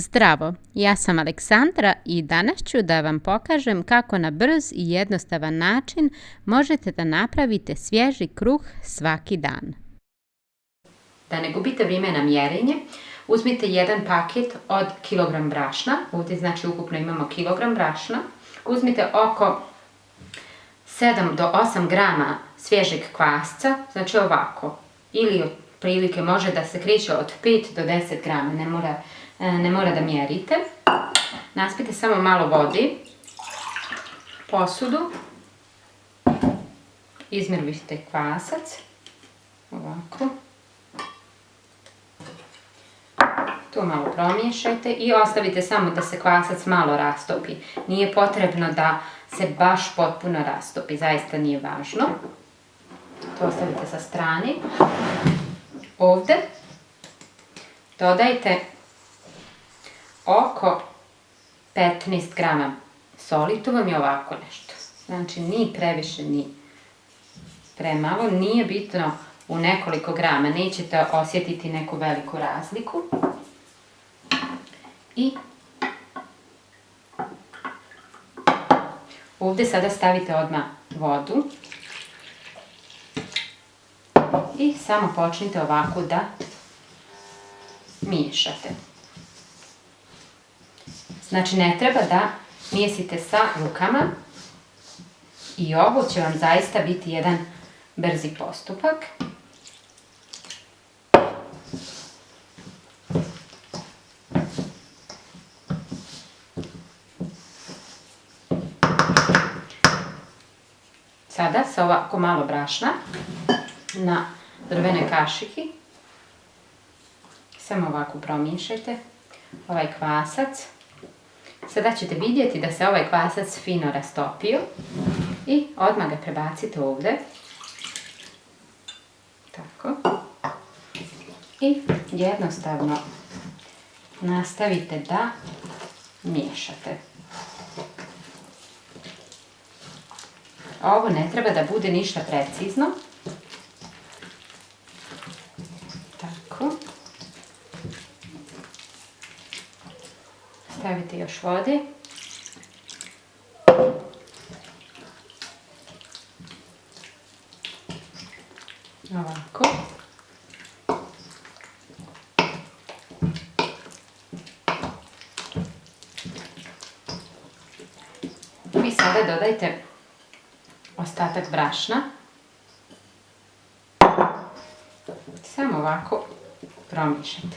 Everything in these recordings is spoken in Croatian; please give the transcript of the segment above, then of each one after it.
Zdravo, ja sam Aleksandra i danas ću da vam pokažem kako na brz i jednostavan način možete da napravite svježi kruh svaki dan. Da ne gubite vrijeme na mjerenje, uzmite jedan paket od kilogram brašna, ovdje znači ukupno imamo kilogram brašna, uzmite oko 7 do 8 grama svježeg kvasca, znači ovako, ili otprilike može da se kreće od 5 do 10 grama, ne mora da mjerite. Naspite samo malo vode, posudu, izmjerite kvasac, ovako. To malo promiješajte i ostavite samo da se kvasac malo rastopi. Nije potrebno da se baš potpuno rastopi, zaista nije važno. To ostavite sa strane. Ovdje dodajte oko 15 grama soli, to vam je ovako nešto. Znači ni previše, ni premalo, nije bitno u nekoliko grama, nećete osjetiti neku veliku razliku. I ovdje sada stavite odmah vodu i samo počnite ovako da miješate. Znači ne treba da mijesite sa rukama i ovo će vam zaista biti jedan brzi postupak. Sada sa ovako malo brašna na drvene kašiki samo ovako promiješajte ovaj kvasac. Sada ćete vidjeti da se ovaj kvasac fino rastopio i odmah ga prebacite ovdje. Tako. I jednostavno nastavite da miješate. Ovo ne treba da bude ništa precizno. Tako. Stavite još vode. Ovako. I sada dodajte ostatak brašna. Samo ovako promiješajte.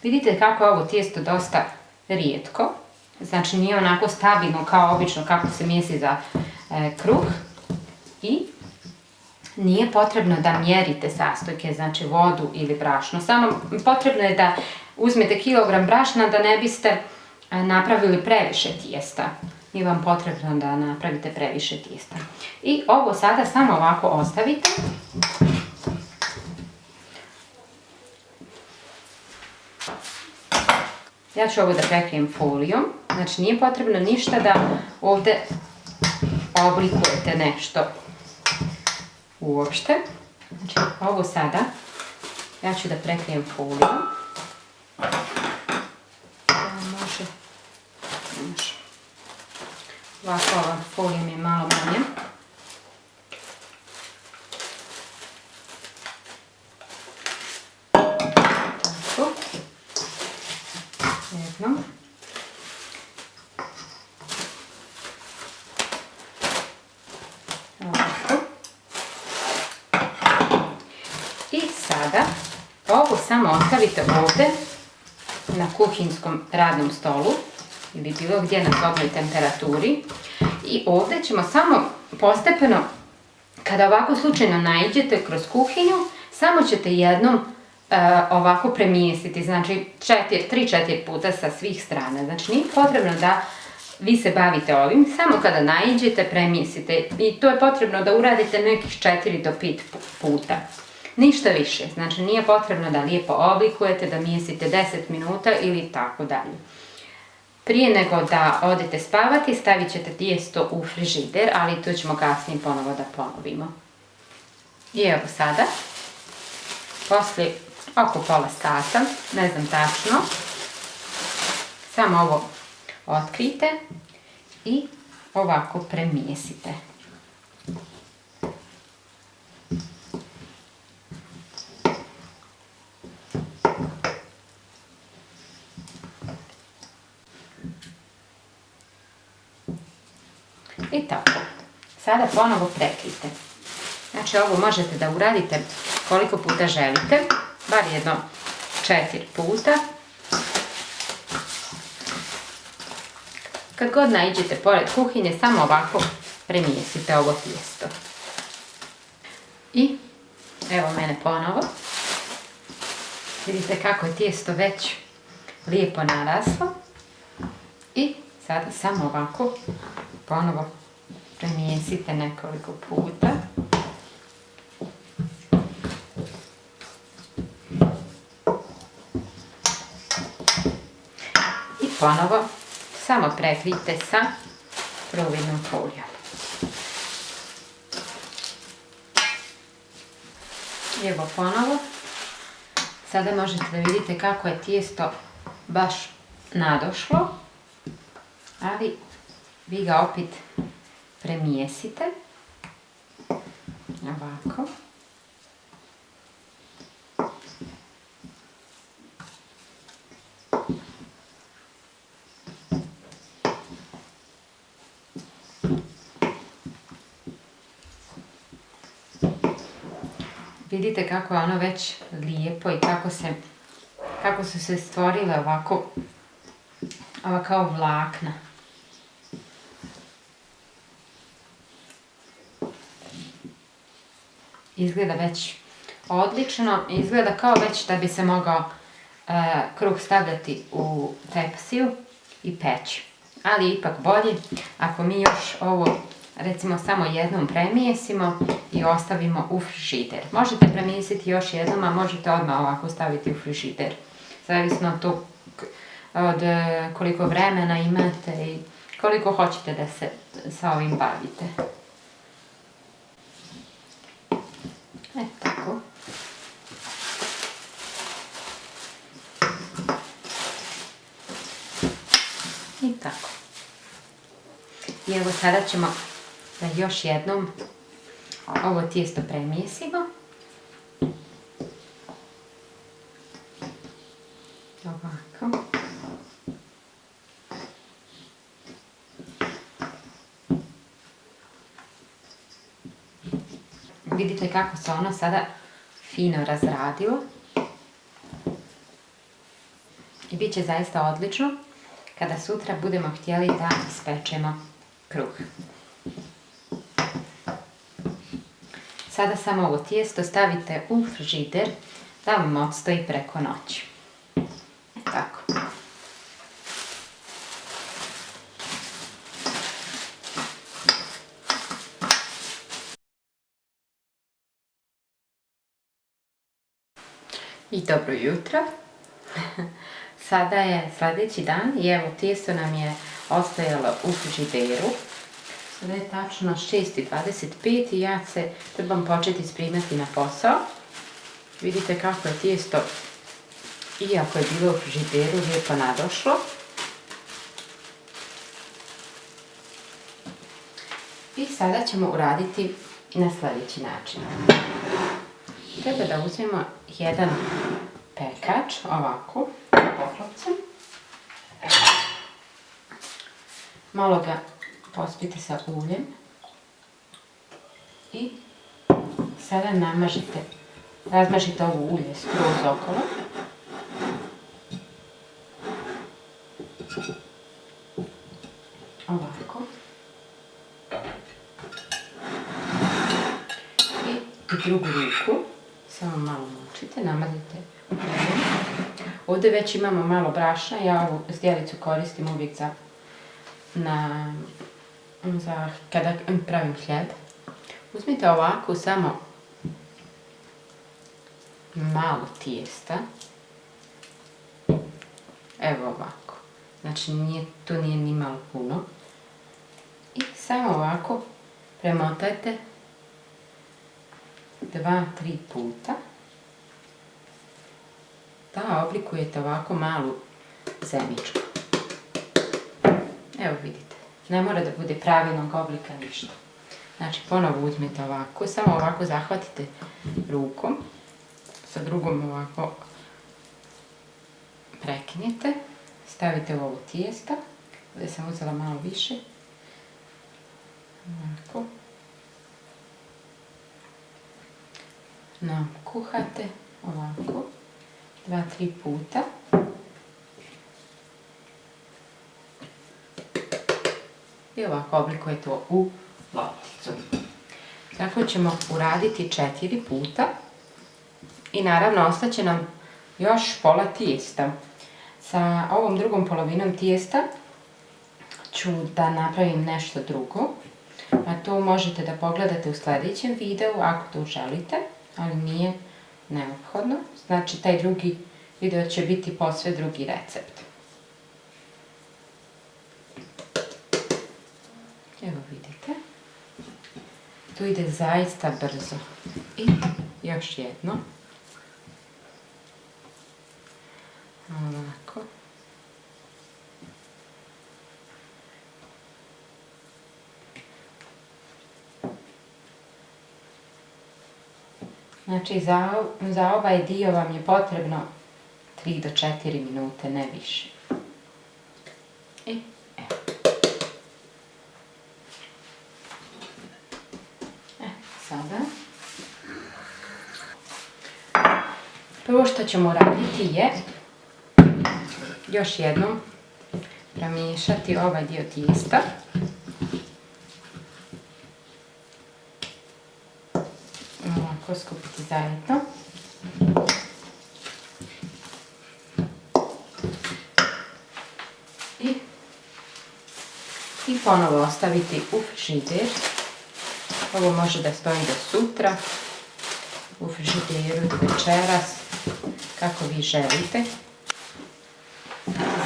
Vidite kako je ovo tijesto dosta rijetko, znači nije onako stabilno kao obično kako se mijesi za kruh i nije potrebno da mjerite sastojke, znači vodu ili brašno. Samo potrebno je da uzmete kilogram brašna da ne biste napravili previše tijesta. Nije vam potrebno da napravite previše tijesta. I ovo sada samo ovako ostavite. Ja ću ovo da prekrijem folijom. Znači nije potrebno ništa da ovdje oblikujete nešto uopšte. Znači ovo sada ja ću da prekrijem folijom. Može. Ovako ova folija mi je malo manja. Tako. Jedno. Ovako. I sada ovo samo ostavite ovdje na kuhinskom radnom stolu ili bilo gdje na sobnoj temperaturi i ovdje ćemo samo postepeno, kada ovako slučajno naiđete kroz kuhinju, samo ćete jednom ovako premijesiti, znači 3-4 puta sa svih strana. Znači nije potrebno da vi se bavite ovim, samo kada naiđete premijesite i to je potrebno da uradite nekih 4 do 5 puta. Ništa više, znači nije potrebno da lijepo oblikujete, da mijesite 10 minuta ili tako dalje. Prije nego da odete spavati, stavit ćete tijesto u frižider, ali to ćemo kasnije ponovo da ponovimo. I evo sada, poslije oko pola sata, ne znam tačno, samo ovo otkrijte i ovako premijesite. I tako. Sada ponovo prekrijte. Znači ovo možete da uradite koliko puta želite, bar jedno 4 puta. Kad god naiđete pored kuhinje, samo ovako premijesite ovo tijesto. I evo mene ponovo. Vidite kako je tijesto već lijepo naraslo. I sada samo ovako ponovo premijesite nekoliko puta. I ponovo samo prekrijte sa providnom folijom. Evo ponovo. Sada možete da vidite kako je tijesto baš nadošlo, ali vi ga opet premijesite. Ovako. Vidite kako je ono već lijepo i kako su se stvorile ovako kao vlakna. Izgleda već odlično, izgleda kao već da bi se mogao kruh stavljati u tepsiju i peći. Ali ipak bolje ako mi još ovo recimo samo jednom premijesimo i ostavimo u frižider. Možete premijesiti još jednom, a možete odmah ovako staviti u frižider. Zavisno od koliko vremena imate i koliko hoćete da se sa ovim bavite. Tako. I tako. I evo sada ćemo da još jednom ovo tijesto premijesimo. Ovako. Vidite kako se ono sada fino razradilo. I bit će zaista odlično kada sutra budemo htjeli da ispečemo kruh. Sada samo ovo tijesto stavite u frižider da vam odstoji preko noći. Tako. I dobro jutro. Sada je sljedeći dan i evo tijesto nam je ostajalo u frižideru. Sada je tačno 6:25 i ja se trebam početi spremati na posao. Vidite kako je tijesto, iako je bilo u frižideru, lijepo nadošlo. I sada ćemo uraditi na sljedeći način. Treba da uzmemo jedan pekač, ovako, poklopcem. Malo ga pospite sa uljem. I sada razmažite ovo ulje skroz okolo. Ovako. I drugu ruku. Samo malo močite, namazite uljem. Ovdje već imamo malo brašna, ja ovu zdjelicu koristim uvijek za kada pravim hljeb. Uzmite ovako samo malo tijesta. Evo ovako. Znači to nije ni malo puno. I samo ovako premotajte 2-3 puta da oblikujete ovako malu zemičku. Evo vidite, ne mora da bude pravilnog oblika ništa. Znači ponovo uzmete ovako, samo ovako zahvatite rukom, sa drugom ovako prekinete, stavite u ovo tijesto, ovdje sam uzela malo više, ovako, nakuhate ovako, 2-3 puta. I ovako oblikujete u lopticu. Tako ćemo uraditi 4 puta. I naravno ostaće nam još pola tijesta. Sa ovom drugom polovinom tijesta ću da napravim nešto drugo. A to možete da pogledate u sljedećem videu ako to želite, ali nije neophodno. Znači taj drugi video će biti posve drugi recept. Evo vidite, to ide zaista brzo. I još jedno. Ovako. Znači za ovaj dio vam je potrebno 3 do 4 minute, ne više. I sada prvo što ćemo raditi je još jednom premiješati ovaj dio tijesta. Ovako skupiti zajedno. I ponovo ostaviti u frižider. Ovo može da stoji do sutra, u frižideru do večeras, kako vi želite.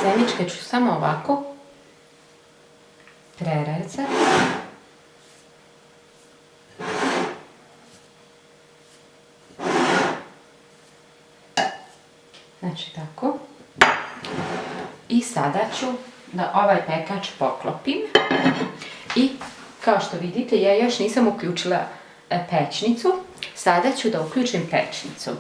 Zemičke ću samo ovako prerezati. Znači tako. I sada ću da ovaj pekač poklopim. I kao što vidite, ja još nisam uključila pećnicu. Sada ću da uključim pećnicu.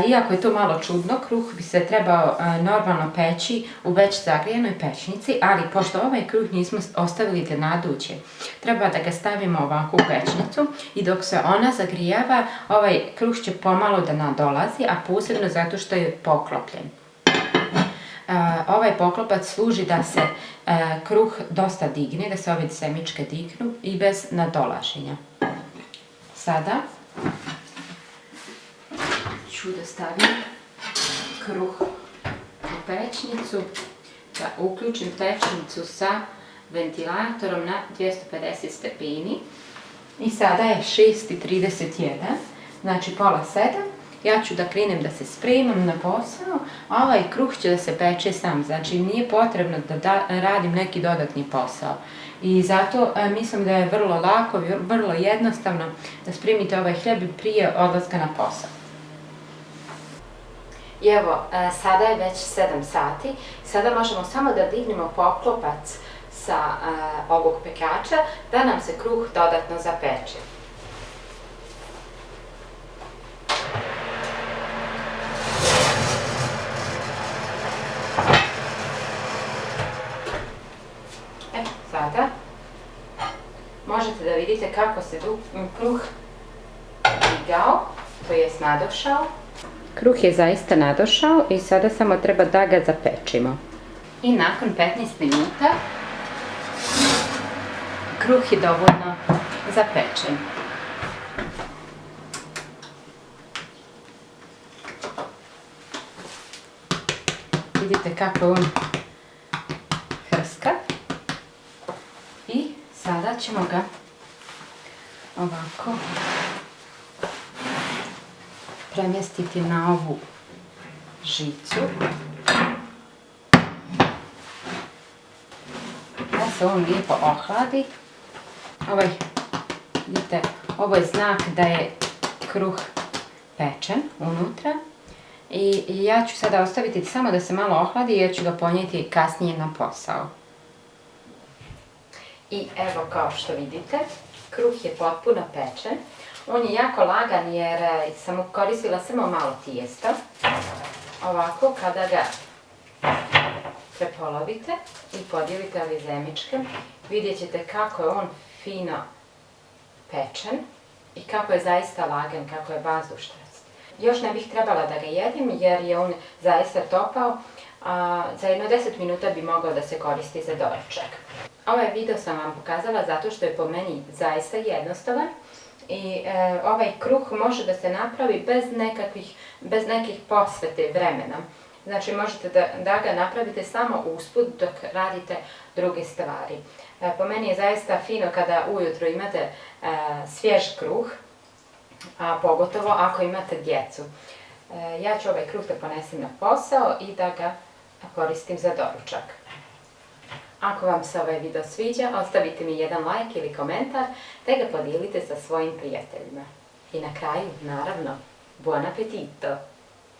Iako je to malo čudno, kruh bi se trebao normalno peći u već zagrijenoj pećnici, ali pošto ovaj kruh nismo ostavili da naduće, treba da ga stavimo ovako u pećnicu i dok se ona zagrijava, ovaj kruh će pomalo da nadolazi, a posebno zato što je poklopljen. Ovaj poklopac služi da se kruh dosta digne, da se ove semičke dignu i bez nadolaženja. Sada ću da stavim kruh u pećnicu, da uključim pećnicu sa ventilatorom na 250 stepeni. I sada je 6:31, znači pola 7. Ja ću da krenem da se spremam na posao, a ovaj kruh će da se peče sam, znači nije potrebno da radim neki dodatni posao. I zato mislim da je vrlo lako, vrlo jednostavno da spremite ovaj hljeb prije odlaska na posao. I evo, sada je već 7 sati, sada možemo samo da dignemo poklopac sa ovog pekača da nam se kruh dodatno zapeče. Sada možete da vidite kako se kruh digao, to jest nadošao. Kruh je zaista nadošao i sada samo treba da ga zapečimo. I nakon 15 minuta kruh je dovoljno zapečen. Vidite kako on hrska. I sada ćemo ga ovako premjestiti na ovu žicu. Da se on lijepo ohladi. Vidite, ovo je znak da je kruh pečen unutra. I ja ću sada ostaviti samo da se malo ohladi jer ću ga ponijeti kasnije na posao. I evo kao što vidite, kruh je potpuno pečen. On je jako lagan jer sam koristila samo malo tijesta. Ovako, kada ga prepolovite i podijelite ove zemičke, vidjet ćete kako je on fino pečen i kako je zaista lagan, kako je vazdušnjast. Još ne bih trebala da ga jedim jer je on zaista topao, a za jedno 10 minuta bi mogao da se koristi za doručak. Ovaj video sam vam pokazala zato što je po meni zaista jednostavan i ovaj kruh može da se napravi bez nekih posvete vremena. Znači možete da ga napravite samo usput dok radite druge stvari. Po meni je zaista fino kada ujutro imate svjež kruh, a pogotovo ako imate djecu. Ja ću ovaj kruh da ponesem na posao i da ga koristim za doručak. Ako vam se ovaj video sviđa, ostavite mi jedan like ili komentar, te ga podijelite sa svojim prijateljima. I na kraju, naravno, buon appetito!